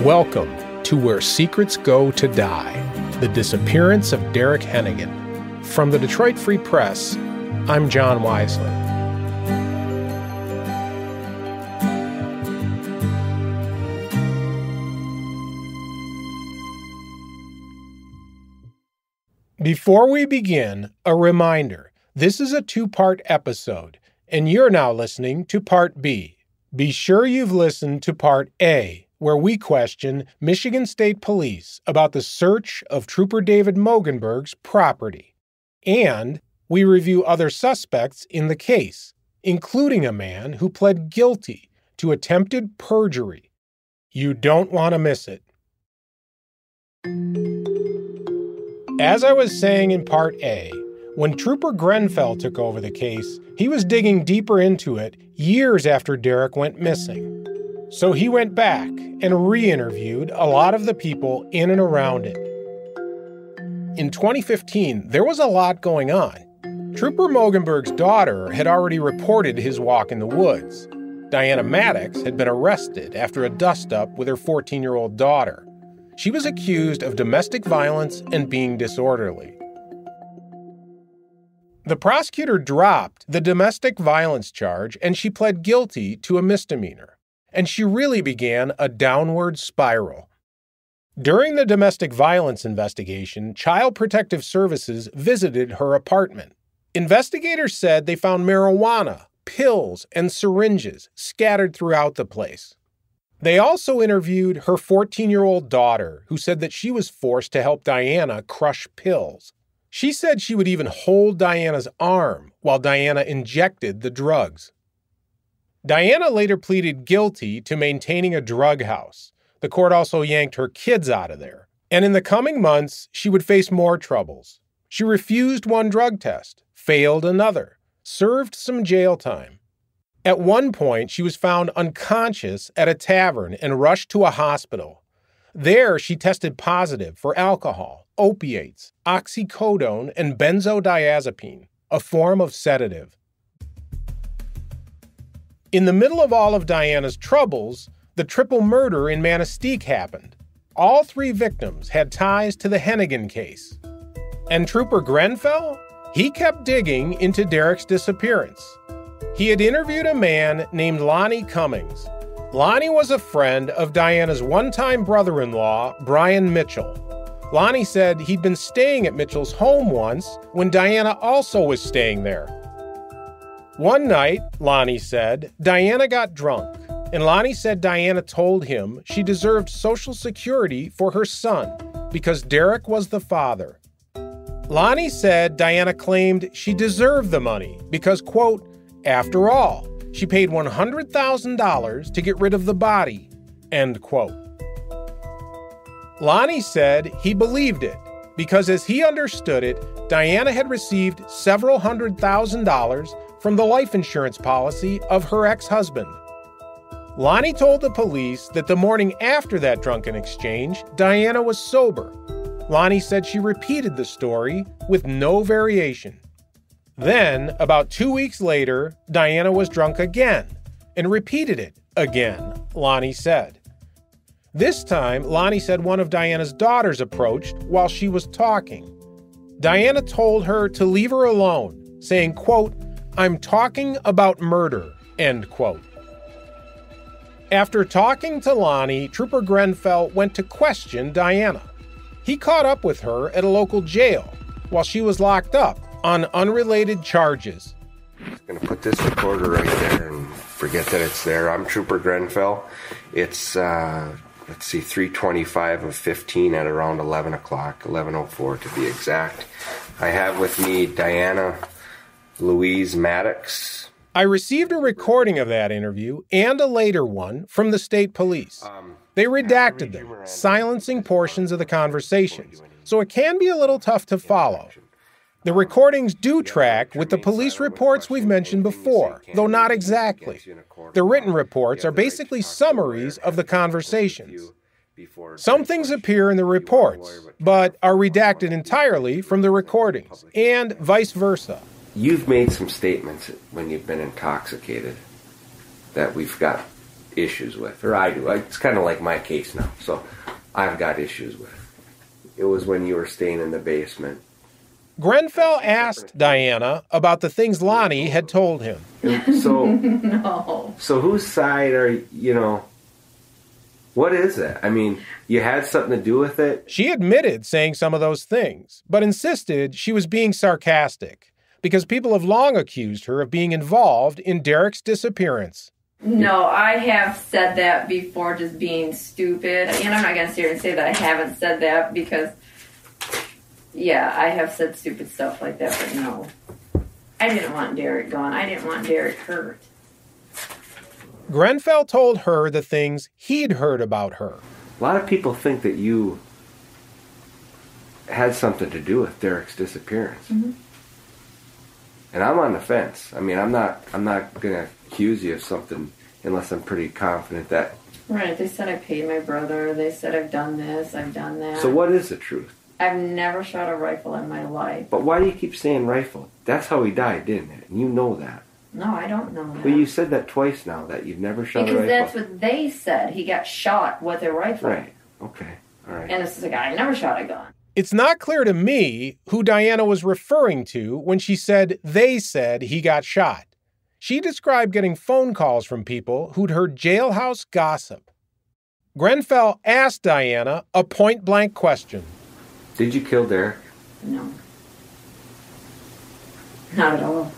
Welcome to Where Secrets Go to Die, the disappearance of Derrick Henagan. From the Detroit Free Press, I'm John Wisely. Before we begin, a reminder. This is a two-part episode, and you're now listening to Part B. Be sure you've listened to Part A, where we question Michigan State Police about the search of Trooper David Mogenberg's property. And we review other suspects in the case, including a man who pled guilty to attempted perjury. You don't want to miss it. As I was saying in Part A, when Trooper Grenfell took over the case, he was digging deeper into it years after Derrick went missing. So he went back and re-interviewed a lot of the people in and around it. In 2015, there was a lot going on. Trooper Mogenberg's daughter had already reported his walk in the woods. Dyanna Maddox had been arrested after a dust-up with her 14-year-old daughter. She was accused of domestic violence and being disorderly. The prosecutor dropped the domestic violence charge and she pled guilty to a misdemeanor. And she really began a downward spiral. During the domestic violence investigation, Child Protective Services visited her apartment. Investigators said they found marijuana, pills, and syringes scattered throughout the place. They also interviewed her 14-year-old daughter, who said that she was forced to help Dyanna crush pills. She said she would even hold Dyanna's arm while Dyanna injected the drugs. Dyanna later pleaded guilty to maintaining a drug house. The court also yanked her kids out of there. And in the coming months, she would face more troubles. She refused one drug test, failed another, served some jail time. At one point, she was found unconscious at a tavern and rushed to a hospital. There, she tested positive for alcohol, opiates, oxycodone, and benzodiazepine, a form of sedative. In the middle of all of Dyanna's troubles, the triple murder in Manistee happened. All three victims had ties to the Henagan case. And Trooper Grenfell? He kept digging into Derrick's disappearance. He had interviewed a man named Lonnie Cummings. Lonnie was a friend of Dyanna's one-time brother-in-law, Brian Mitchell. Lonnie said he'd been staying at Mitchell's home once when Dyanna also was staying there. One night, Lonnie said, Dyanna got drunk, and Lonnie said Dyanna told him she deserved Social Security for her son because Derrick was the father. Lonnie said Dyanna claimed she deserved the money because, quote, after all, she paid $100,000 to get rid of the body, end quote. Lonnie said he believed it because as he understood it, Dyanna had received several $100,000 from the life insurance policy of her ex-husband. Lonnie told the police that the morning after that drunken exchange, Dyanna was sober. Lonnie said she repeated the story with no variation. Then, about 2 weeks later, Dyanna was drunk again and repeated it again, Lonnie said. This time, Lonnie said one of Dyanna's daughters approached while she was talking. Dyanna told her to leave her alone, saying, quote, I'm talking about murder, end quote. After talking to Lonnie, Trooper Grenfell went to question Dyanna. He caught up with her at a local jail while she was locked up on unrelated charges. I'm going to put this recorder right there and forget that it's there. I'm Trooper Grenfell. It's, 3:25 of 15 at around 11 o'clock, 11:04 to be exact. I have with me Dyanna Louise Maddox. I received a recording of that interview and a later one from the state police. They redacted them, silencing portions of the conversations, so it can be a little tough to follow. The recordings do track with the police reports we've mentioned before, though not exactly. The written reports are basically summaries of the conversations. Some things appear in the reports, but are redacted entirely from the recordings, and vice versa. You've made some statements when you've been intoxicated that we've got issues with, or I do. It's kind of like my case now, so I've got issues with. It was when you were staying in the basement. Grenfell asked Dyanna about the things Lonnie had told him. So, No. So whose side are what is it? I mean, you had something to do with it? She admitted saying some of those things, but insisted she was being sarcastic because people have long accused her of being involved in Derrick's disappearance. No, I have said that before, just being stupid. And I'm not going to sit here and say that I haven't said that because, yeah, I have said stupid stuff like that, but no. I didn't want Derrick gone. I didn't want Derrick hurt. Grenfell told her the things he'd heard about her. A lot of people think that you had something to do with Derrick's disappearance. Mm-hmm. And I'm on the fence. I mean, I'm not going to accuse you of something unless I'm pretty confident that... Right, they said I paid my brother. They said I've done this, I've done that. So what is the truth? I've never shot a rifle in my life. But why do you keep saying rifle? That's how he died, didn't it? And you know that. No, I don't know that. Well, you said that twice now, that you've never shot a rifle. Because that's what they said. He got shot with a rifle. Right, okay, all right. And this is a guy who never shot a gun. It's not clear to me who Dyanna was referring to when she said they said he got shot. She described getting phone calls from people who'd heard jailhouse gossip. Grenfell asked Dyanna a point-blank question. Did you kill Derrick? No. Not at all.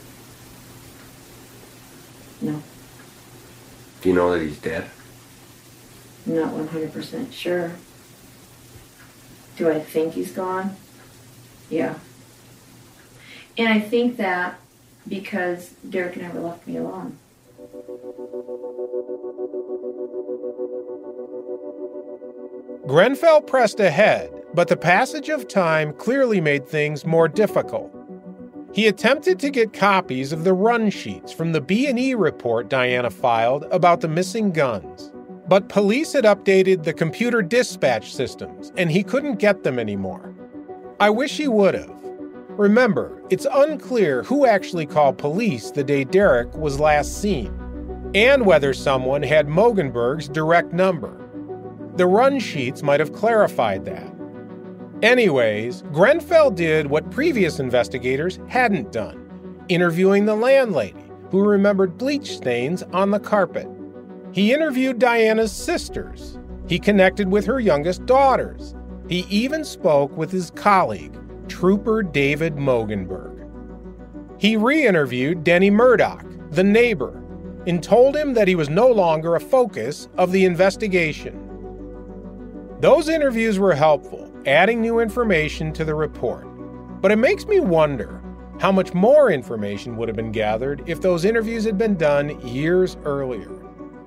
No. Do you know that he's dead? I'm not 100% sure. Do I think he's gone? Yeah. And I think that because Derrick never left me alone. Grenfell pressed ahead, but the passage of time clearly made things more difficult. He attempted to get copies of the run sheets from the B&E report Dyanna filed about the missing guns. But police had updated the computer dispatch systems, and he couldn't get them anymore. I wish he would have. Remember, it's unclear who actually called police the day Derrick was last seen, and whether someone had Mogenberg's direct number. The run sheets might have clarified that. Anyways, Grenfell did what previous investigators hadn't done, interviewing the landlady, who remembered bleach stains on the carpet. He interviewed Dyanna's sisters. He connected with her youngest daughters. He even spoke with his colleague, Trooper David Mogenberg. He re-interviewed Denny Murdoch, the neighbor, and told him that he was no longer a focus of the investigation. Those interviews were helpful, adding new information to the report. But it makes me wonder how much more information would have been gathered if those interviews had been done years earlier.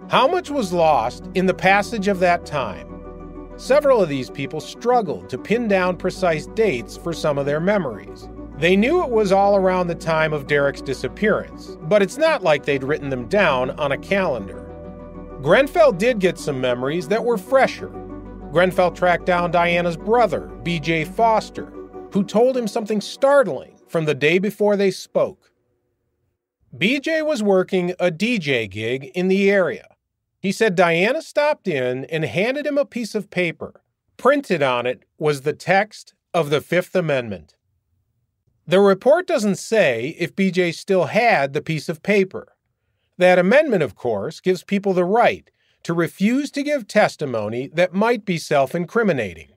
How much was lost in the passage of that time? Several of these people struggled to pin down precise dates for some of their memories. They knew it was all around the time of Derrick's disappearance, but it's not like they'd written them down on a calendar. Grenfell did get some memories that were fresher. Grenfell tracked down Dyanna's brother, B.J. Foster, who told him something startling from the day before they spoke. B.J. was working a DJ gig in the area. He said Dyanna stopped in and handed him a piece of paper. Printed on it was the text of the Fifth Amendment. The report doesn't say if B.J. still had the piece of paper. That amendment, of course, gives people the right to refuse to give testimony that might be self-incriminating.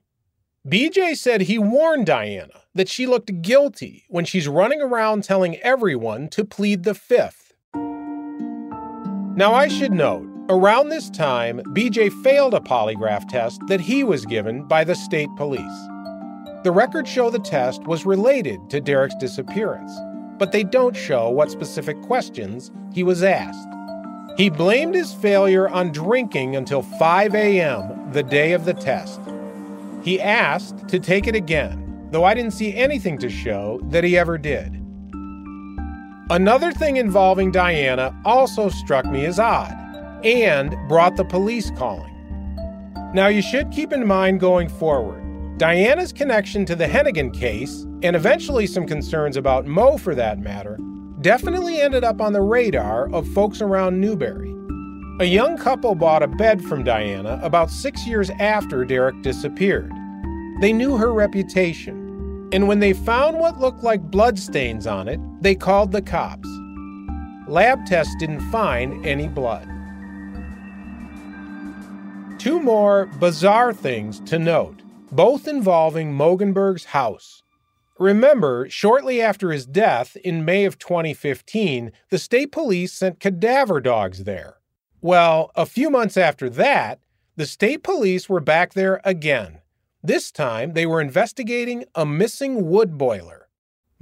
B.J. said he warned Dyanna that she looked guilty when she's running around telling everyone to plead the Fifth. Now, I should note, around this time, B.J. failed a polygraph test that he was given by the state police. The records show the test was related to Derrick's disappearance, but they don't show what specific questions he was asked. He blamed his failure on drinking until 5 a.m. the day of the test. He asked to take it again, though I didn't see anything to show that he ever did. Another thing involving Dyanna also struck me as odd and brought the police calling. Now, you should keep in mind going forward, Dyanna's connection to the Henagan case, and eventually some concerns about Mo for that matter, definitely ended up on the radar of folks around Newberry. A young couple bought a bed from Dyanna about 6 years after Derrick disappeared. They knew her reputation, and when they found what looked like bloodstains on it, they called the cops. Lab tests didn't find any blood. Two more bizarre things to note, both involving Mogenberg's house. Remember, shortly after his death in May of 2015, the state police sent cadaver dogs there. Well, a few months after that, the state police were back there again. This time, they were investigating a missing wood boiler.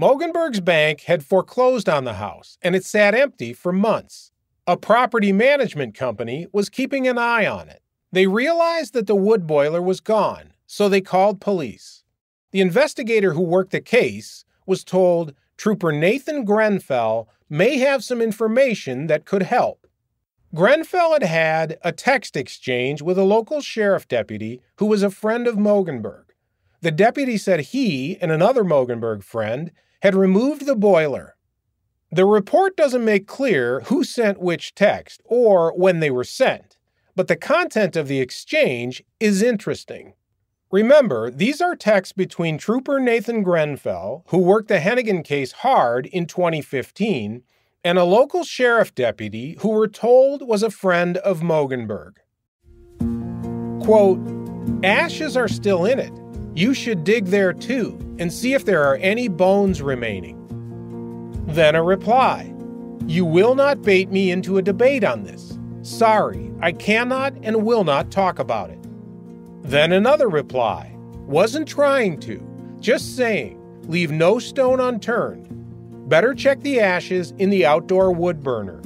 Mogenberg's bank had foreclosed on the house, and it sat empty for months. A property management company was keeping an eye on it. They realized that the wood boiler was gone, so they called police. The investigator who worked the case was told Trooper Nathan Grenfell may have some information that could help. Grenfell had had a text exchange with a local sheriff deputy who was a friend of Mogenberg. The deputy said he and another Mogenberg friend had removed the boiler. The report doesn't make clear who sent which text or when they were sent, but the content of the exchange is interesting. Remember, these are texts between Trooper Nathan Grenfell, who worked the Henagan case hard in 2015, and a local sheriff deputy who we're told was a friend of Mogenberg. Quote, "Ashes are still in it. You should dig there too and see if there are any bones remaining." Then a reply, "You will not bait me into a debate on this. Sorry, I cannot and will not talk about it." Then another reply, "Wasn't trying to, just saying, leave no stone unturned. Better check the ashes in the outdoor wood burner."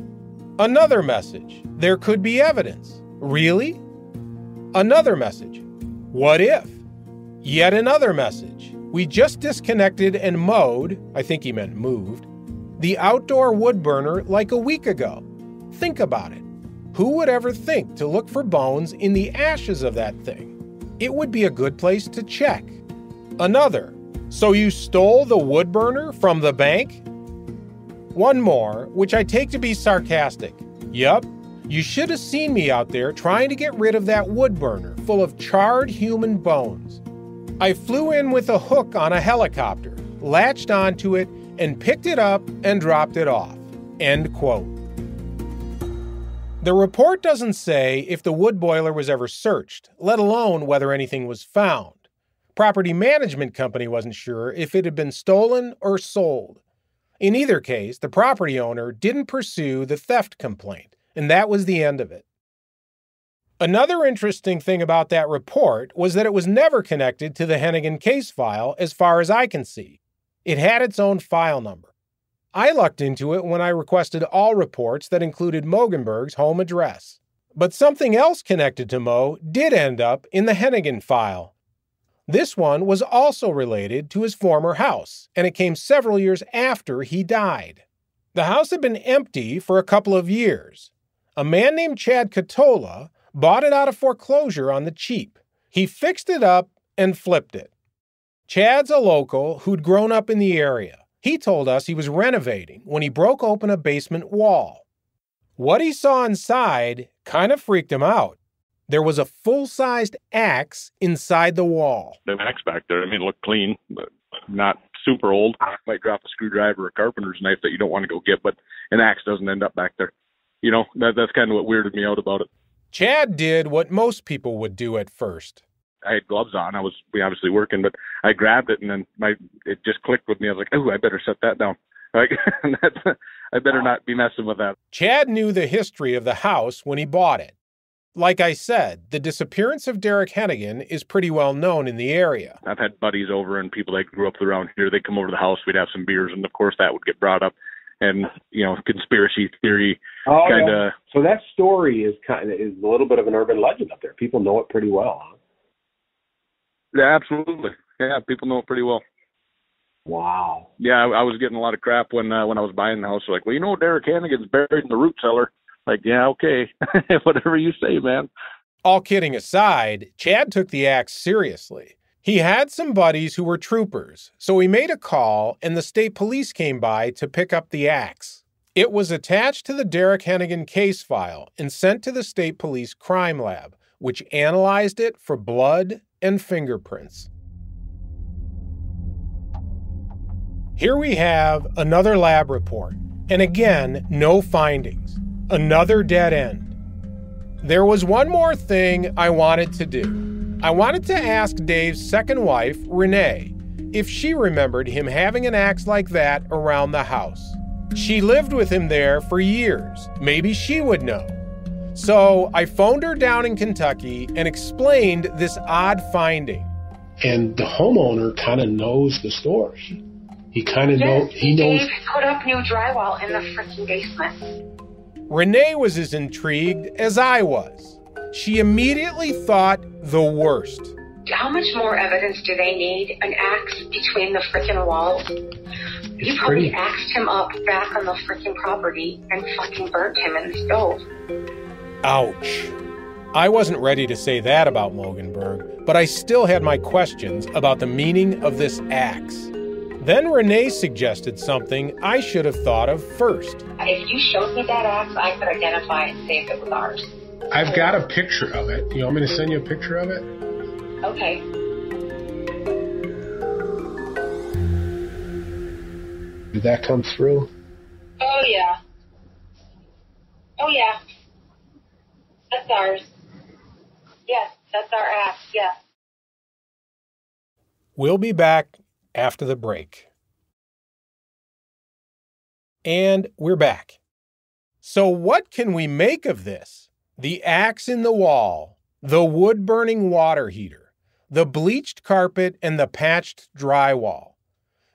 Another message, "There could be evidence." Really? Another message, "What if?" Yet another message, "We just disconnected and mowed," I think he meant moved, "the outdoor wood burner like a week ago. Think about it. Who would ever think to look for bones in the ashes of that thing? It would be a good place to check." Another, "So you stole the wood burner from the bank?" One more, which I take to be sarcastic. "Yup, you should have seen me out there trying to get rid of that wood burner full of charred human bones. I flew in with a hook on a helicopter, latched onto it, and picked it up and dropped it off." End quote. The report doesn't say if the wood boiler was ever searched, let alone whether anything was found. Property management company wasn't sure if it had been stolen or sold. In either case, the property owner didn't pursue the theft complaint, and that was the end of it. Another interesting thing about that report was that it was never connected to the Henagan case file as far as I can see. It had its own file number. I looked into it when I requested all reports that included Mogenberg's home address. But something else connected to Mo did end up in the Henagan file. This one was also related to his former house, and it came several years after he died. The house had been empty for a couple of years. A man named Chad Catola bought it out of foreclosure on the cheap. He fixed it up and flipped it. Chad's a local who'd grown up in the area. He told us he was renovating when he broke open a basement wall. What he saw inside kind of freaked him out. There was a full-sized axe inside the wall. The axe back there, I mean, it looked clean, but not super old. Might drop a screwdriver or a carpenter's knife that you don't want to go get, but an axe doesn't end up back there. You know, that's kind of what weirded me out about it. Chad did what most people would do at first. I had gloves on. We obviously working, but I grabbed it and then it just clicked with me. I was like, "Oh, I better set that down." Like, I better not be messing with that. Chad knew the history of the house when he bought it. Like I said, the disappearance of Derrick Henagan is pretty well known in the area. I've had buddies over and people that grew up around here. They'd come over to the house. We'd have some beers, and of course that would get brought up. And, you know, conspiracy theory kind of. Yeah. So that story is a little bit of an urban legend up there. People know it pretty well, huh? Yeah, absolutely. Yeah, people know it pretty well. Wow. Yeah, I was getting a lot of crap when I was buying the house. Like, well, you know, Derrick Henagan's buried in the root cellar. Like, yeah, okay, whatever you say, man. All kidding aside, Chad took the axe seriously. He had some buddies who were troopers, so he made a call and the state police came by to pick up the axe. It was attached to the Derrick Henagan case file and sent to the State Police Crime Lab, which analyzed it for blood and fingerprints. Here we have another lab report, and again, no findings. Another dead end. There was one more thing I wanted to do. I wanted to ask Dave's second wife, Renee, if she remembered him having an axe like that around the house. She lived with him there for years. Maybe she would know. So I phoned her down in Kentucky and explained this odd finding. And the homeowner kind of knows the story. He kind of knows. He knows. Dave put up new drywall in the freaking basement. Renee was as intrigued as I was. She immediately thought the worst. How much more evidence do they need? An axe between the freaking walls? You probably axed him up back on the freaking property and fucking burnt him in the stove. Ouch. I wasn't ready to say that about Loganberg, but I still had my questions about the meaning of this axe. Then Renee suggested something I should have thought of first. If you showed me that axe, I could identify and say if it was ours. I've got a picture of it. You want me to send you a picture of it? Okay. Did that come through? Oh, yeah. Oh, yeah. That's ours. Yes, that's our axe, yeah. We'll be back after the break. And we're back. So what can we make of this? The axe in the wall, the wood-burning water heater, the bleached carpet, and the patched drywall.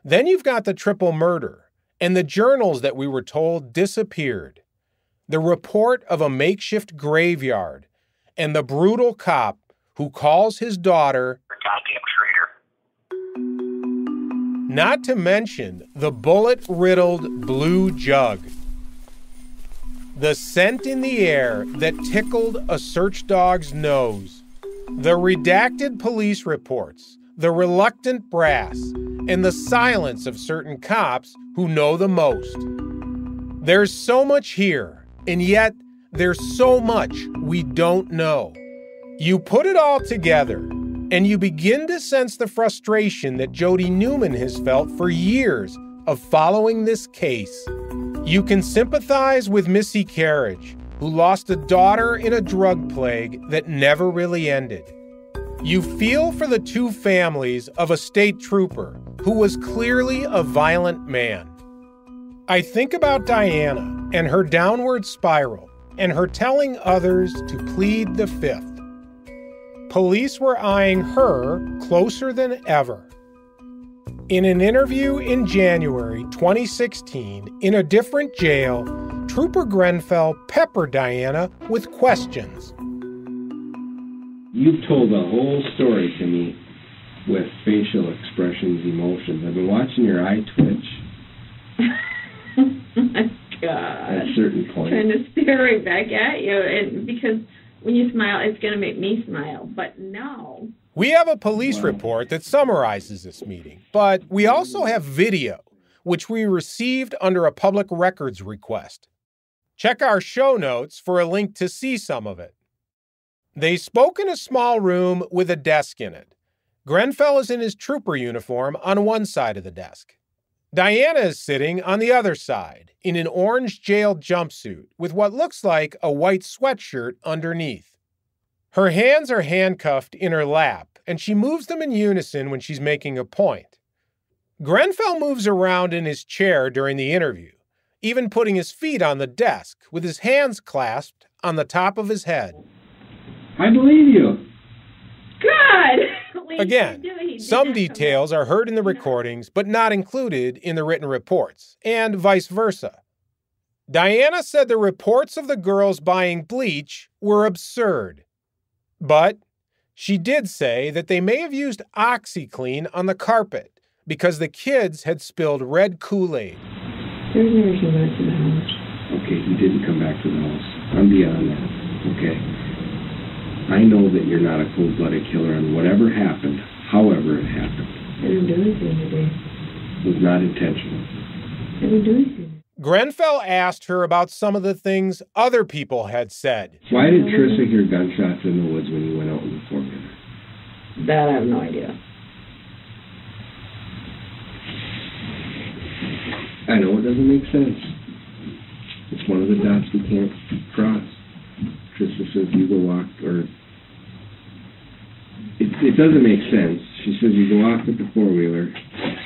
Then you've got the triple murder and the journals that we were told disappeared, the report of a makeshift graveyard, and the brutal cop who calls his daughter a goddamn traitor. Not to mention the bullet-riddled blue jug. The scent in the air that tickled a search dog's nose. The redacted police reports, the reluctant brass, and the silence of certain cops who know the most. There's so much here, and yet there's so much we don't know. You put it all together, and you begin to sense the frustration that Jody Newman has felt for years of following this case. You can sympathize with Missy Carriage, who lost a daughter in a drug plague that never really ended. You feel for the two families of a state trooper who was clearly a violent man. I think about Dyanna and her downward spiral and her telling others to plead the fifth. Police were eyeing her closer than ever. In an interview in January 2016 in a different jail, Trooper Grenfell peppered Dyanna with questions. You've told the whole story to me with facial expressions, emotions. I've been watching your eye twitch. Oh my God. At a certain point. Trying to stare right back at you, and because when you smile, it's going to make me smile. But no. We have a police report that summarizes this meeting, but we also have video, which we received under a public records request. Check our show notes for a link to see some of it. They spoke in a small room with a desk in it. Grenfell is in his trooper uniform on one side of the desk. Dyanna is sitting on the other side in an orange jail jumpsuit with what looks like a white sweatshirt underneath. Her hands are handcuffed in her lap, and she moves them in unison when she's making a point. Grenfell moves around in his chair during the interview, even putting his feet on the desk with his hands clasped on the top of his head. I believe you. Good! Again, some details are heard in the recordings, but not included in the written reports, and vice versa. Dyanna said the reports of the girls buying bleach were absurd. But she did say that they may have used OxyClean on the carpet because the kids had spilled red Kool-Aid. There's never came back to the house. Okay, he didn't come back to the house. I'm beyond that. Okay. I know that you're not a cold-blooded killer, and whatever happened, however it happened, I didn't do anything today. was not intentional. I didn't do anything. Grenfell asked her about some of the things other people had said. Why did Trissa hear gunshots in the woods when you went out in the foreman? That I have no idea. I know it doesn't make sense. It's one of the dots we can't cross. Trissa says you go walk, or it doesn't make sense. She says you go off with the four-wheeler,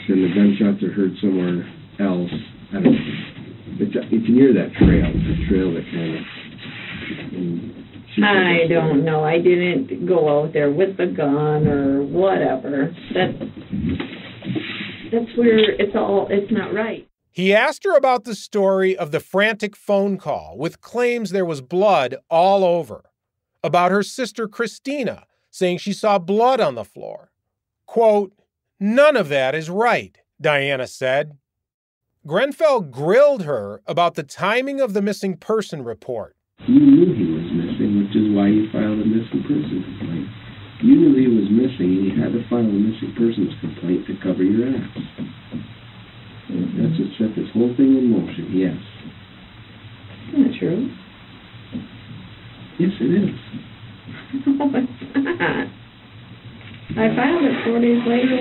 then the gunshots are heard somewhere else. I don't know. It's near that trail, the trail that kind of... I don't know. I didn't go out there with the gun or whatever. That's where it's not right. He asked her about the story of the frantic phone call with claims there was blood all over, about her sister Christina saying she saw blood on the floor. Quote, "None of that is right," Dyanna said. Grenfell grilled her about the timing of the missing person report. You knew he was missing, which is why you filed a missing person complaint. You knew he was missing, and you had to file a missing persons complaint to cover your ass. That's what set this whole thing in motion, yes. Not true. Yes, it is. No, it's not. I filed it 4 days later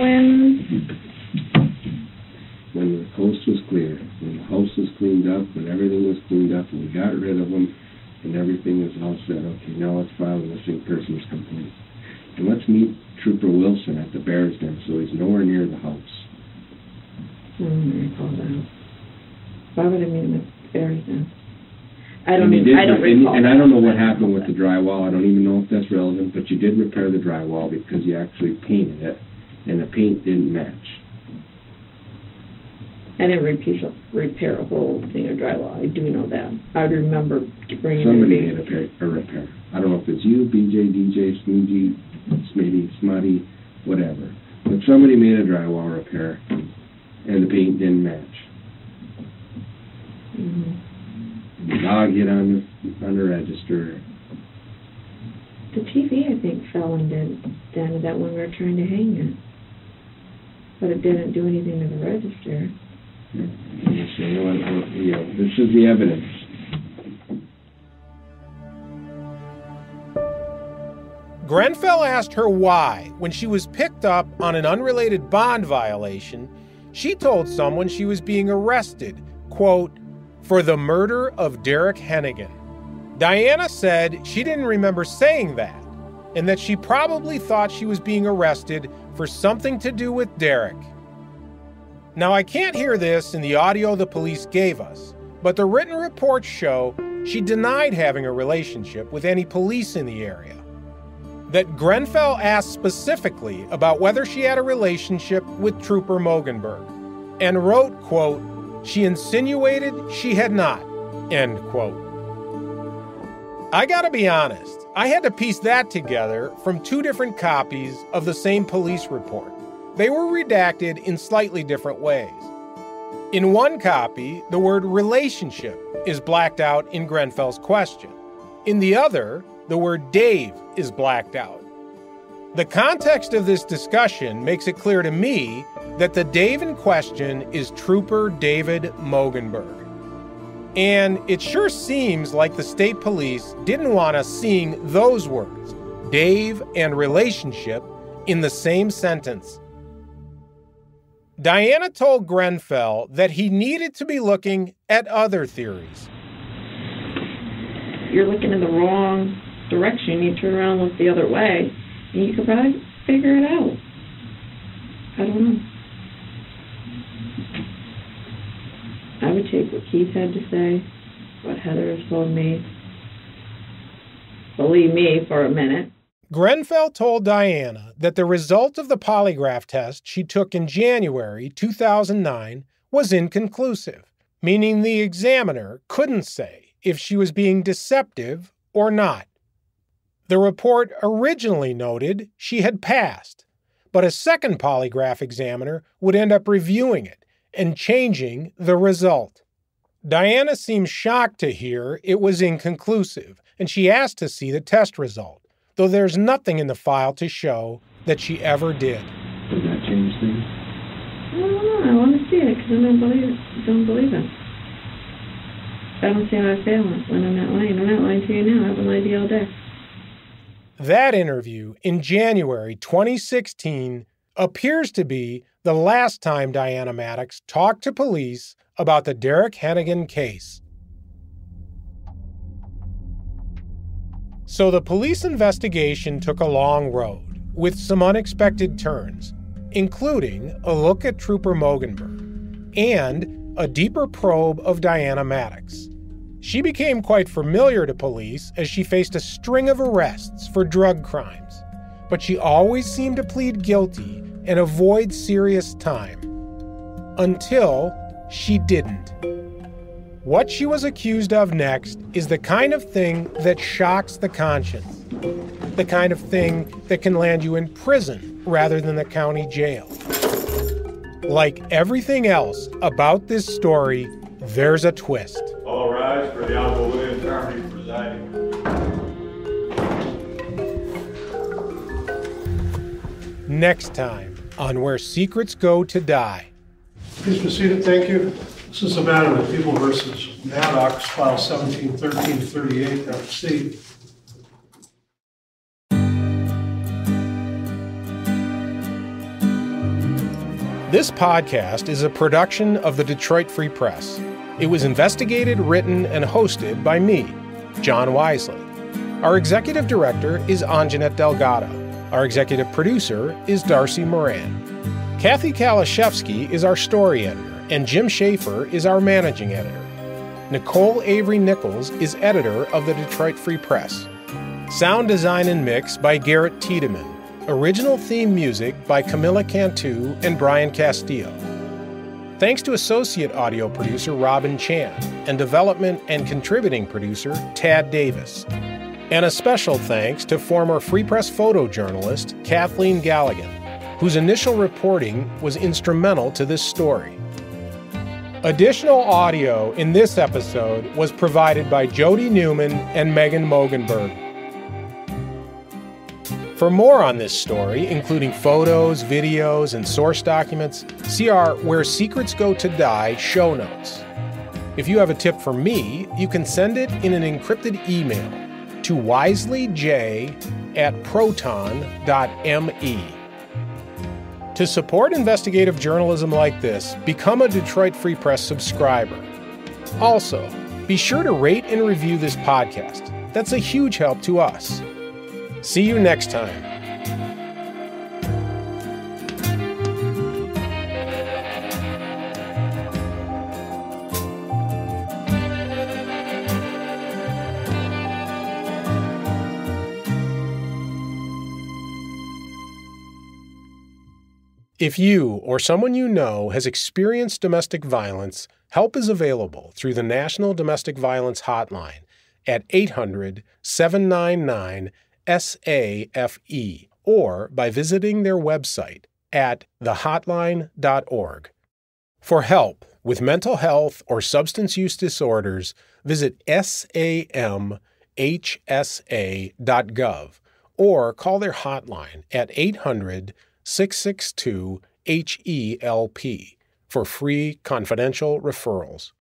when the coast was clear, when the house was cleaned up, when everything was cleaned up, and we got rid of them, and everything was all set. Okay, now let's file a missing persons complaint. And let's meet Trooper Wilson at the Bears Den so he's nowhere near the house. I don't recall that. Why would I meet him at the Bears Den? I don't recall. And I don't know what happened with the drywall. I don't even know if that's relevant, but you did repair the drywall because you actually painted it, and the paint didn't match. I didn't repair a whole thing of drywall. I do know that. I remember bringing somebody made a repair. I don't know if it's you, BJ, DJ, Smoogie, Smitty, Smutty, whatever. But somebody made a drywall repair, and the paint didn't match. Mm-hmm. The dog hit on the register. The TV, I think, fell and down to that when we were trying to hang it. But it didn't do anything to the register. This is the evidence. Grenfell asked her why, when she was picked up on an unrelated bond violation, she told someone she was being arrested, quote, for the murder of Derrick Henagan. Dyanna said she didn't remember saying that, and that she probably thought she was being arrested for something to do with Derrick. Now, I can't hear this in the audio the police gave us, but the written reports show she denied having a relationship with any police in the area. That Grenfell asked specifically about whether she had a relationship with Trooper Mogenberg, and wrote, quote, she insinuated she had not, end quote. I gotta be honest, I had to piece that together from 2 different copies of the same police report. They were redacted in slightly different ways. In one copy, the word relationship is blacked out in Grenfell's question. In the other, the word Dave is blacked out. The context of this discussion makes it clear to me that the Dave in question is Trooper David Mogenberg. And it sure seems like the state police didn't want us seeing those words, Dave and relationship, in the same sentence. Dyanna told Grenfell that he needed to be looking at other theories. You're looking in the wrong direction. You turn around and look the other way, and you could probably figure it out. I don't know. I would take what Keith had to say, what Heather has told me. Believe me for a minute. Grenfell told Dyanna that the result of the polygraph test she took in January 2009 was inconclusive, meaning the examiner couldn't say if she was being deceptive or not. The report originally noted she had passed, but a second polygraph examiner would end up reviewing it and changing the result. Dyanna seemed shocked to hear it was inconclusive, and she asked to see the test result, though there's nothing in the file to show that she ever did. Does that change things? I don't know. I want to see it because I don't believe it. I don't see how I fail when I'm not lying. I'm not lying to you now. I haven't lied to you all day. That interview in January 2016 appears to be the last time Dyanna Maddox talked to police about the Derrick Henagan case. So the police investigation took a long road, with some unexpected turns, including a look at Trooper Mogenberg and a deeper probe of Dyanna Maddox. She became quite familiar to police as she faced a string of arrests for drug crimes, but she always seemed to plead guilty and avoid serious time. Until she didn't. What she was accused of next is the kind of thing that shocks the conscience. The kind of thing that can land you in prison rather than the county jail. Like everything else about this story, there's a twist. All rise for the Honorable William Carmody presiding. Next time on Where Secrets Go to Die. Please be seated, thank you. This is the matter of People versus Maddox, file 17-1338, FC. This podcast is a production of the Detroit Free Press. It was investigated, written, and hosted by me, John Wisely. Our executive director is Anjanette Delgado. Our executive producer is Darcy Moran. Kathy Kalashevsky is our story editor, and Jim Schaefer is our managing editor. Nicole Avery Nichols is editor of the Detroit Free Press. Sound design and mix by Garrett Tiedemann. Original theme music by Camilla Cantu and Brian Castillo. Thanks to associate audio producer Robin Chan and development and contributing producer Tad Davis. And a special thanks to former Free Press photojournalist Kathleen Galligan, whose initial reporting was instrumental to this story. Additional audio in this episode was provided by Jody Newman and Megan Mogenberg. For more on this story, including photos, videos, and source documents, see our Where Secrets Go to Die show notes. If you have a tip for me, you can send it in an encrypted email to wiselyj@proton.me. To support investigative journalism like this, become a Detroit Free Press subscriber. Also, be sure to rate and review this podcast. That's a huge help to us. See you next time. If you or someone you know has experienced domestic violence, help is available through the National Domestic Violence Hotline at 800-799-SAFE or by visiting their website at thehotline.org. For help with mental health or substance use disorders, visit samhsa.gov or call their hotline at 800-662-HELP for free confidential referrals.